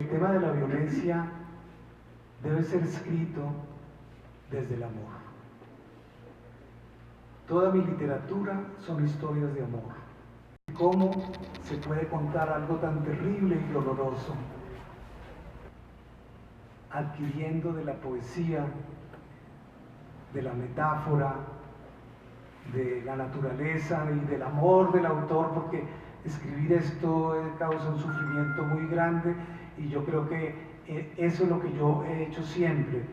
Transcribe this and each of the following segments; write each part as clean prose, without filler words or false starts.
el tema de la violencia debe ser escrito desde el amor. Toda mi literatura son historias de amor. ¿Cómo se puede contar algo tan terrible y doloroso adquiriendo de la poesía, de la metáfora, de la naturaleza y del amor del autor? Porque escribir esto causa un sufrimiento muy grande y yo creo que eso es lo que yo he hecho siempre,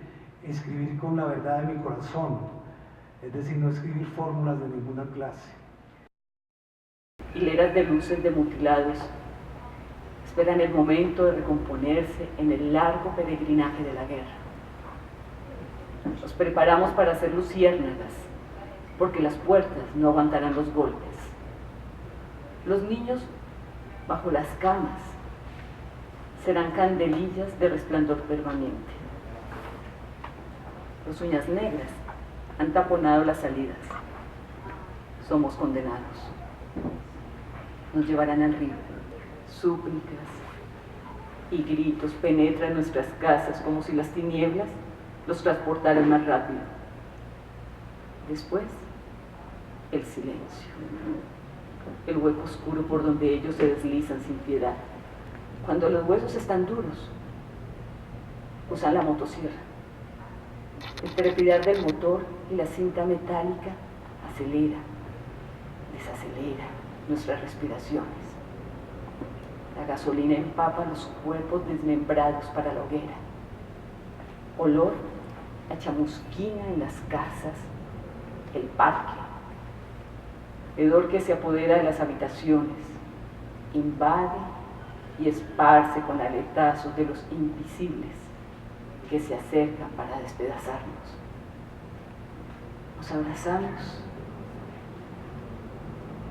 escribir con la verdad de mi corazón, es decir, no escribir fórmulas de ninguna clase. Hileras de luces de mutilados esperan el momento de recomponerse en el largo peregrinaje de la guerra. Nos preparamos para ser luciérnagas, porque las puertas no aguantarán los golpes. Los niños, bajo las camas, serán candelillas de resplandor permanente. Los uñas negras han taponado las salidas. Somos condenados. Nos llevarán al río. Súplicas y gritos penetran nuestras casas como si las tinieblas los transportaran más rápido. Después, el silencio, el hueco oscuro por donde ellos se deslizan sin piedad. Cuando los huesos están duros, usan la motosierra. El trepidar del motor y la cinta metálica acelera, desacelera nuestras respiraciones. La gasolina empapa los cuerpos desmembrados para la hoguera. Olor a chamusquina en las casas, el parque. Hedor que se apodera de las habitaciones, invade y esparce con aletazos de los invisibles que se acercan para despedazarnos. Nos abrazamos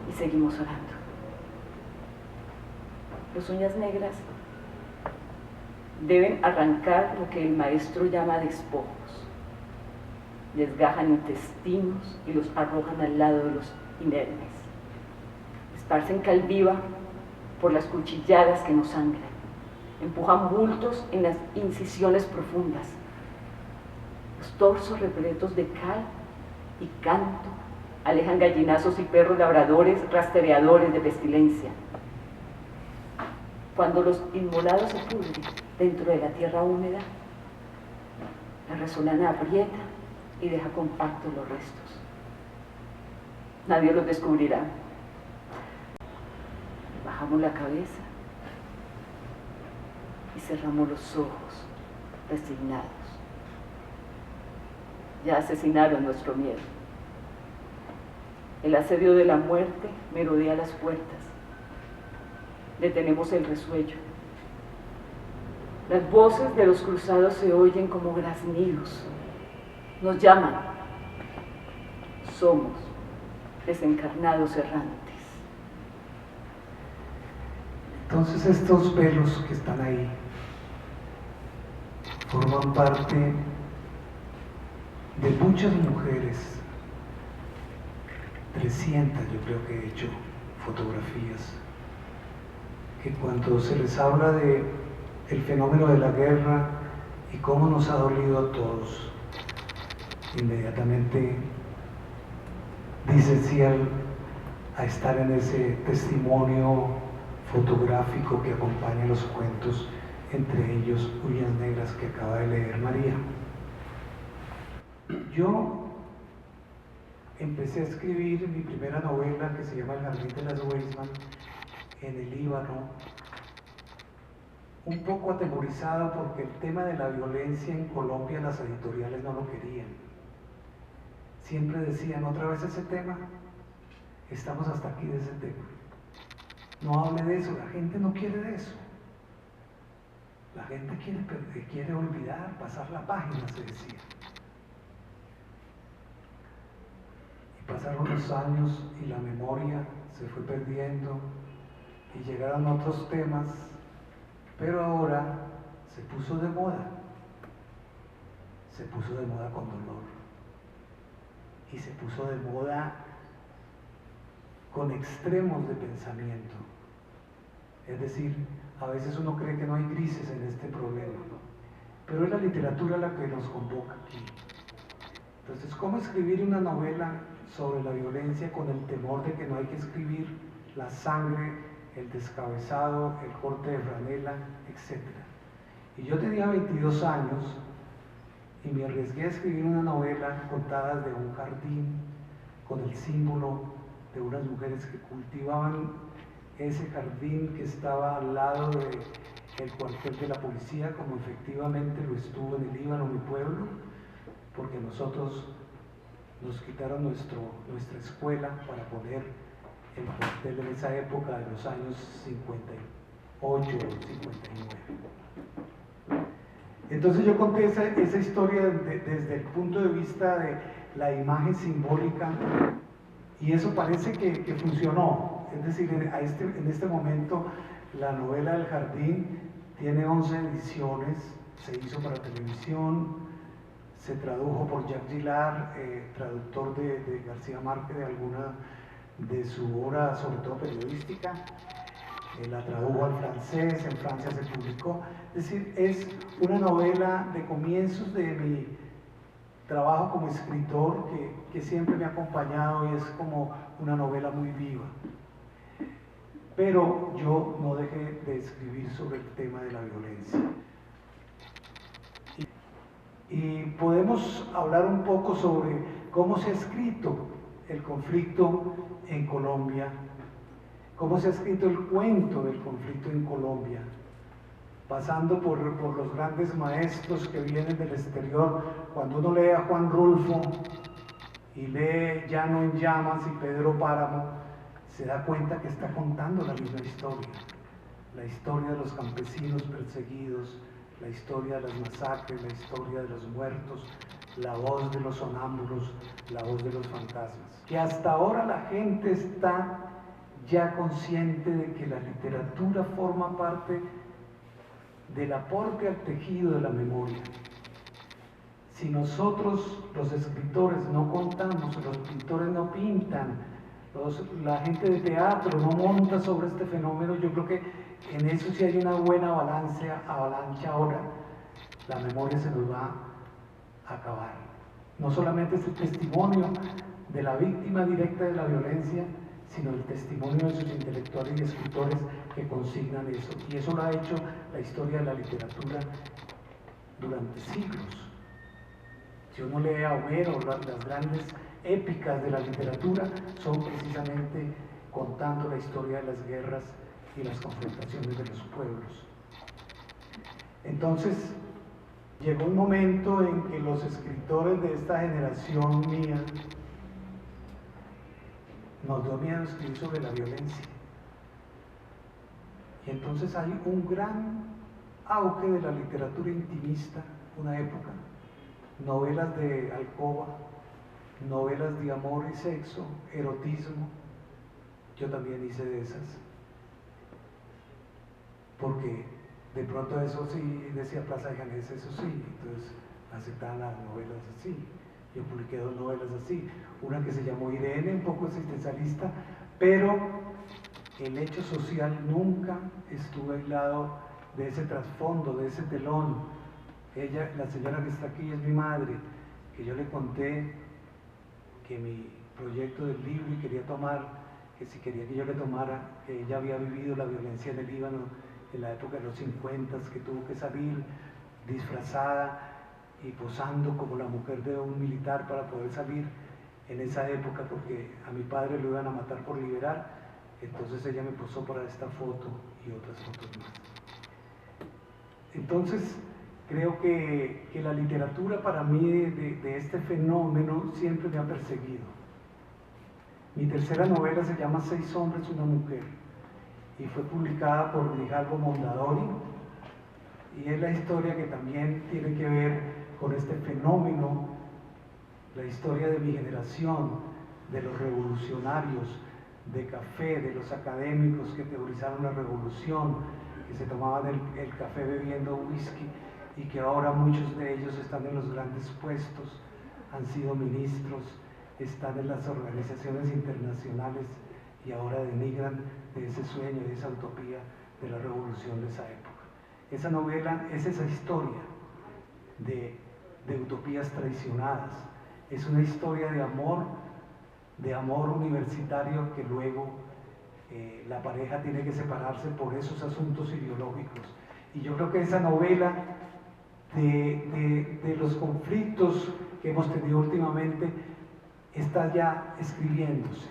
y seguimos orando. Los uñas negras deben arrancar lo que el maestro llama despojos. Desgajan intestinos y los arrojan al lado de los inermes. Esparcen cal viva por las cuchilladas que nos sangran. Empujan bultos en las incisiones profundas. Los torsos repletos de cal y canto alejan gallinazos y perros labradores rastreadores de pestilencia. Cuando los inmolados se pudren dentro de la tierra húmeda, la resolana aprieta y deja compactos los restos. Nadie los descubrirá. Bajamos la cabeza y cerramos los ojos, resignados. Ya asesinaron nuestro miedo. El asedio de la muerte merodea las puertas. Detenemos el resuello. Las voces de los cruzados se oyen como graznidos. Nos llaman. Somos desencarnados errantes. Entonces estos velos que están ahí forman parte de muchas mujeres, 300 yo creo que he hecho fotografías, que cuando se les habla de el fenómeno de la guerra y cómo nos ha dolido a todos, inmediatamente dicen sí a estar en ese testimonio fotográfico que acompaña los cuentos, entre ellos Uñas Negras, que acaba de leer María. Yo empecé a escribir mi primera novela, que se llama El Jardín de las Weisman, en el Líbano, un poco atemorizado porque el tema de la violencia en Colombia las editoriales no lo querían. Siempre decían, otra vez ese tema, estamos hasta aquí de ese tema. No hable de eso, la gente no quiere de eso. La gente quiere olvidar, pasar la página, se decía. Y pasaron los años y la memoria se fue perdiendo y llegaron otros temas, pero ahora se puso de moda. Se puso de moda con dolor. Y se puso de moda con extremos de pensamiento. Es decir, A veces uno cree que no hay grises en este problema, pero es la literatura la que nos convoca aquí. Entonces, ¿cómo escribir una novela sobre la violencia con el temor de que no hay que escribir la sangre, el descabezado, el corte de franela, etcétera? Y yo tenía 22 años y me arriesgué a escribir una novela contada de un jardín con el símbolo de unas mujeres que cultivaban ese jardín que estaba al lado del cuartel de la policía, como efectivamente lo estuvo en el Líbano, mi pueblo, porque nosotros nos quitaron nuestra escuela para poner el cuartel en esa época de los años 58 o 59. Entonces yo conté esa historia desde el punto de vista de la imagen simbólica, y eso parece que funcionó. Es decir, en este momento la novela del jardín tiene 11 ediciones, se hizo para televisión, se tradujo por Jacques Gillard, traductor de García Márquez de alguna de su obra, sobre todo periodística. La tradujo al francés, en Francia se publicó. Es decir, es una novela de comienzos de mi trabajo como escritor que siempre me ha acompañado, y es como una novela muy viva. Pero yo no dejé de escribir sobre el tema de la violencia. Y podemos hablar un poco sobre cómo se ha escrito el conflicto en Colombia, cómo se ha escrito el cuento del conflicto en Colombia, pasando por los grandes maestros que vienen del exterior. Cuando uno lee a Juan Rulfo y lee Llano en Llamas y Pedro Páramo, se da cuenta que está contando la misma historia, la historia de los campesinos perseguidos, la historia de las masacres, la historia de los muertos, la voz de los sonámbulos, la voz de los fantasmas. Que hasta ahora la gente está ya consciente de que la literatura forma parte del aporte al tejido de la memoria. Si nosotros, los escritores, no contamos, los pintores no pintan, la gente de teatro no monta sobre este fenómeno, yo creo que en eso sí hay una buena avalancha ahora, la memoria se nos va a acabar. No solamente es el testimonio de la víctima directa de la violencia, sino el testimonio de sus intelectuales y escritores que consignan eso. Y eso lo ha hecho la historia de la literatura durante siglos. Si uno lee a Homero, las grandes épicas de la literatura son precisamente contando la historia de las guerras y las confrontaciones de los pueblos. Entonces, llegó un momento en que los escritores de esta generación mía nos dio miedo escribir sobre la violencia. Y entonces hay un gran auge de la literatura intimista, una época, novelas de alcoba, novelas de amor y sexo, erotismo. Yo también hice de esas, porque de pronto eso sí, decía Plaza de Janés, eso sí, entonces aceptaban las novelas así. Yo publiqué 2 novelas así, una que se llamó Irene, un poco existencialista, pero el hecho social nunca estuvo aislado de ese trasfondo, de ese telón. Ella, la señora que está aquí, es mi madre, que yo le conté que mi proyecto del libro y quería tomar, que si quería que yo le tomara, que ella había vivido la violencia en el Líbano en la época de los 50, que tuvo que salir disfrazada y posando como la mujer de un militar para poder salir en esa época, porque a mi padre lo iban a matar por liberar. Entonces ella me posó para esta foto y otras fotos más. Entonces creo que la literatura para mí de este fenómeno siempre me ha perseguido. Mi tercera novela se llama 6 hombres, una mujer, y fue publicada por Grijalbo Mondadori, y es la historia que también tiene que ver con este fenómeno, la historia de mi generación, de los revolucionarios de café, de los académicos que teorizaron la revolución, que se tomaban el café bebiendo whisky, y que ahora muchos de ellos están en los grandes puestos, han sido ministros, están en las organizaciones internacionales y ahora denigran de ese sueño, de esa utopía de la revolución de esa época. Esa novela es esa historia de utopías traicionadas, es una historia de amor universitario que luego la pareja tiene que separarse por esos asuntos ideológicos. Y yo creo que esa novela de los conflictos que hemos tenido últimamente está ya escribiéndose.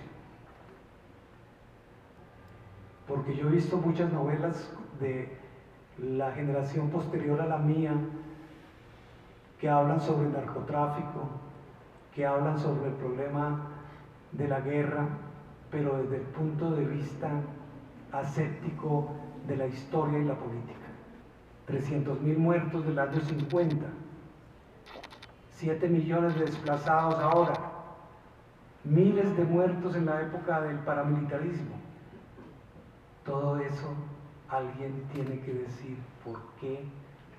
Porque yo he visto muchas novelas de la generación posterior a la mía que hablan sobre el narcotráfico, que hablan sobre el problema de la guerra, pero desde el punto de vista aséptico de la historia y la política. 300.000 muertos del año 50, 7 millones de desplazados ahora, miles de muertos en la época del paramilitarismo. Todo eso alguien tiene que decir por qué,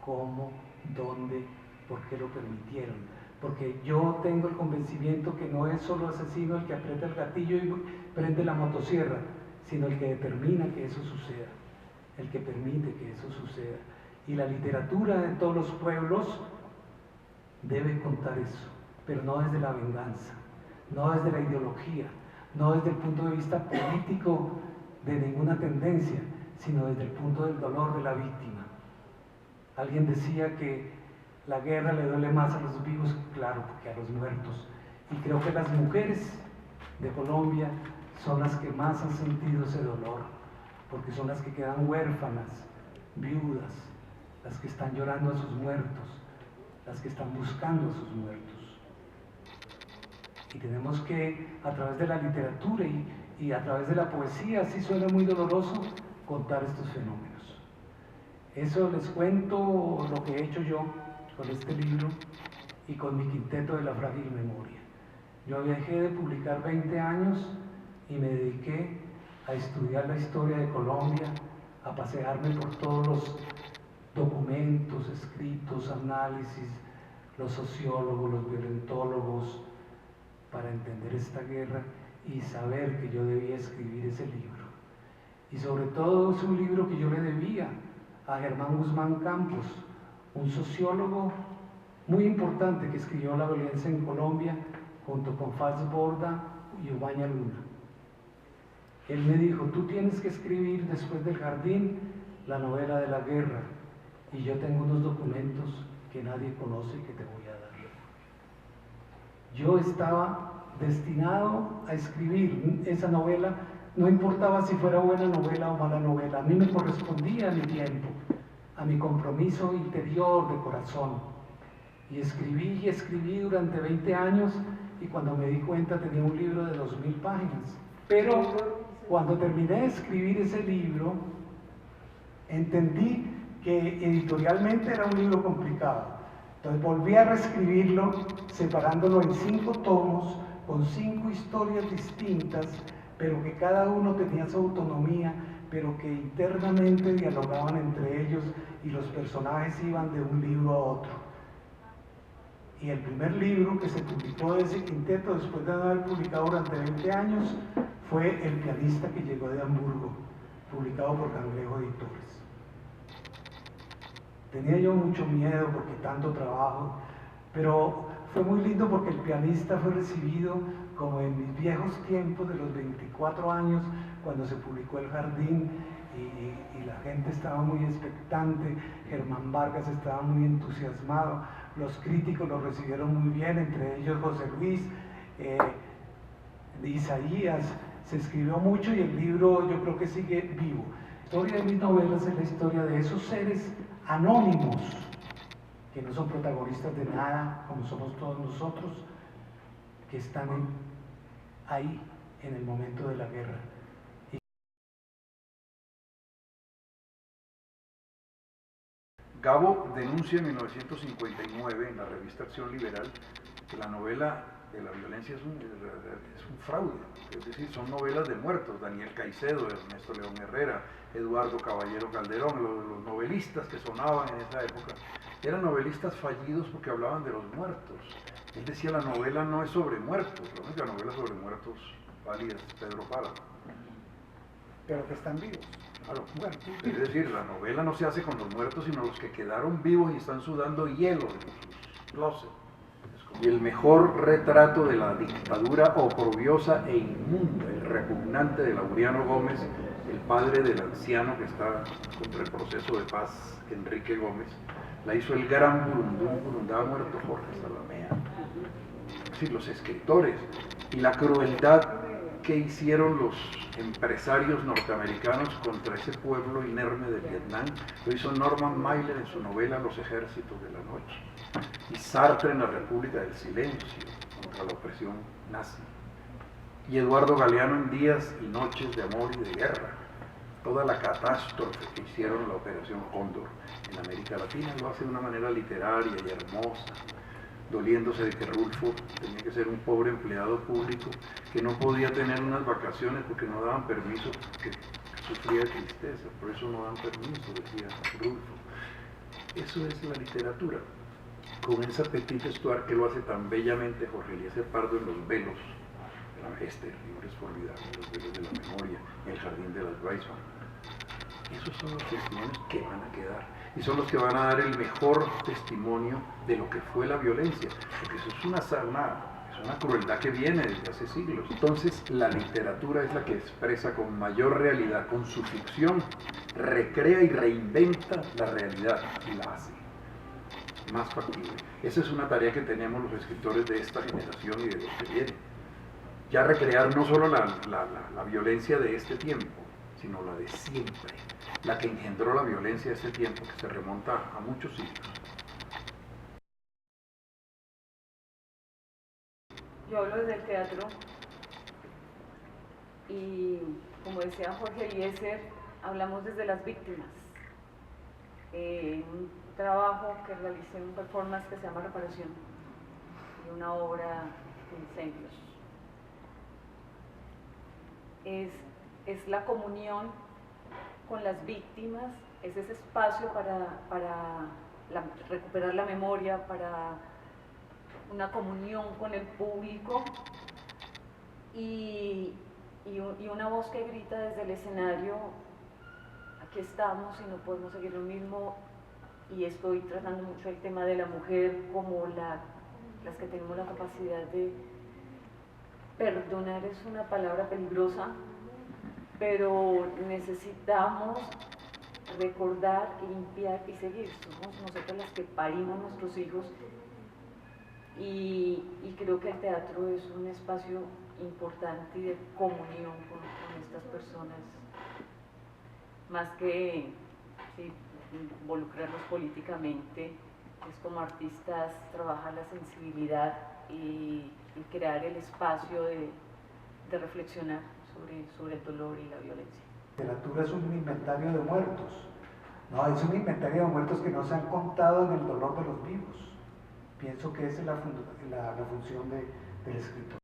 cómo, dónde, por qué lo permitieron. Porque yo tengo el convencimiento que no es solo asesino el que aprieta el gatillo y prende la motosierra, sino el que determina que eso suceda, el que permite que eso suceda. Y la literatura de todos los pueblos debe contar eso, pero no desde la venganza, no desde la ideología, no desde el punto de vista político de ninguna tendencia, sino desde el punto del dolor de la víctima. Alguien decía que la guerra le duele más a los vivos, claro, que a los muertos. Y creo que las mujeres de Colombia son las que más han sentido ese dolor, porque son las que quedan huérfanas, viudas, las que están llorando a sus muertos, las que están buscando a sus muertos. Y tenemos que, a través de la literatura y a través de la poesía, así suena muy doloroso, contar estos fenómenos. Eso les cuento lo que he hecho yo con este libro y con mi quinteto de la frágil memoria. Yo dejé de publicar 20 años y me dediqué a estudiar la historia de Colombia, a pasearme por todos los documentos, escritos, análisis, los sociólogos, los violentólogos, para entender esta guerra y saber que yo debía escribir ese libro. Y sobre todo es un libro que yo le debía a Germán Guzmán Campos, un sociólogo muy importante que escribió La violencia en Colombia junto con Fals Borda y Umaña Luna. Él me dijo, tú tienes que escribir después del Jardín la novela de la guerra, y yo tengo unos documentos que nadie conoce y que te voy a dar. Yo estaba destinado a escribir esa novela, no importaba si fuera buena novela o mala novela, a mí me correspondía a mi tiempo, a mi compromiso interior de corazón. Y escribí durante 20 años, y cuando me di cuenta tenía un libro de 2000 páginas. Pero cuando terminé de escribir ese libro, entendí que editorialmente era un libro complicado. Entonces volví a reescribirlo, separándolo en 5 tomos, con 5 historias distintas, pero que cada uno tenía su autonomía, pero que internamente dialogaban entre ellos y los personajes iban de un libro a otro. Y el primer libro que se publicó de ese quinteto, después de haber publicado durante 20 años, fue El pianista que llegó de Hamburgo, publicado por Cangrejo Editores. Tenía yo mucho miedo porque tanto trabajo, pero fue muy lindo porque El pianista fue recibido como en mis viejos tiempos de los 24 años, cuando se publicó El Jardín, y la gente estaba muy expectante, Germán Vargas estaba muy entusiasmado, los críticos lo recibieron muy bien, entre ellos José Luis, Isaías, se escribió mucho y el libro yo creo que sigue vivo. La historia de mis novelas es la historia de esos seres anónimos, que no son protagonistas de nada, como somos todos nosotros, que están ahí en el momento de la guerra. Gabo denuncia en 1959 en la revista Acción Liberal que la novela de la violencia es un fraude, es decir, son novelas de muertos. Daniel Caicedo, Ernesto León Herrera, Eduardo Caballero Calderón, los novelistas que sonaban en esa época, eran novelistas fallidos porque hablaban de los muertos. Él decía, la novela no es sobre muertos, la única novela sobre muertos válida es Pedro Páramo. Pero que están vivos. Claro, bueno, es decir, la novela no se hace con los muertos, sino los que quedaron vivos y están sudando hielo en sus closets. Y el mejor retrato de la dictadura oprobiosa e inmunda, el repugnante de Laureano Gómez, el padre del anciano que está contra el proceso de paz, Enrique Gómez, la hizo el gran Burundá muerto Jorge Salamea. Es decir, los escritores y la crueldad que hicieron los empresarios norteamericanos contra ese pueblo inerme de Vietnam, lo hizo Norman Mailer en su novela Los ejércitos de la noche, y Sartre en La República del Silencio, contra la opresión nazi, y Eduardo Galeano en Días y Noches de Amor y de Guerra. Toda la catástrofe que hicieron la Operación Cóndor en América Latina lo hace de una manera literaria y hermosa, doliéndose de que Rulfo tenía que ser un pobre empleado público que no podía tener unas vacaciones porque no daban permiso, que sufría de tristeza, por eso no dan permiso, decía Rulfo. Eso es la literatura, con esa petite histoire que lo hace tan bellamente Jorge Eliezer Pardo en Los Velos, este libro es formidable, Los Velos de la Memoria, El Jardín de las Weisman. Esos son los testimonios que van a quedar y son los que van a dar el mejor testimonio de lo que fue la violencia, porque eso es una crueldad que viene desde hace siglos. Entonces la literatura es la que expresa con mayor realidad, con su ficción, recrea y reinventa la realidad y la hace más factible. Esa es una tarea que tenemos los escritores de esta generación y de los que vienen. Ya recrear no solo la violencia de este tiempo, sino la de siempre, la que engendró la violencia de este tiempo, que se remonta a muchos siglos. Yo hablo desde el teatro y, como decía Jorge Eliezer, hablamos desde las víctimas. Un trabajo que realicé en un performance que se llama Reparación, y una obra de incendios. Es la comunión con las víctimas, es ese espacio para recuperar la memoria, para una comunión con el público y una voz que grita desde el escenario: aquí estamos y no podemos seguir lo mismo. Y estoy tratando mucho el tema de la mujer como las que tenemos la capacidad de perdonar. Es una palabra peligrosa, pero necesitamos recordar, limpiar y seguir. Somos nosotros las que parimos nuestros hijos y creo que el teatro es un espacio importante y de comunión con estas personas, más que involucrarlos políticamente. Es como artistas trabajar la sensibilidad y crear el espacio de reflexionar sobre el dolor y la violencia. La literatura es un inventario de muertos. No, es un inventario de muertos que no se han contado en el dolor de los vivos. Pienso que esa es la función del escritor.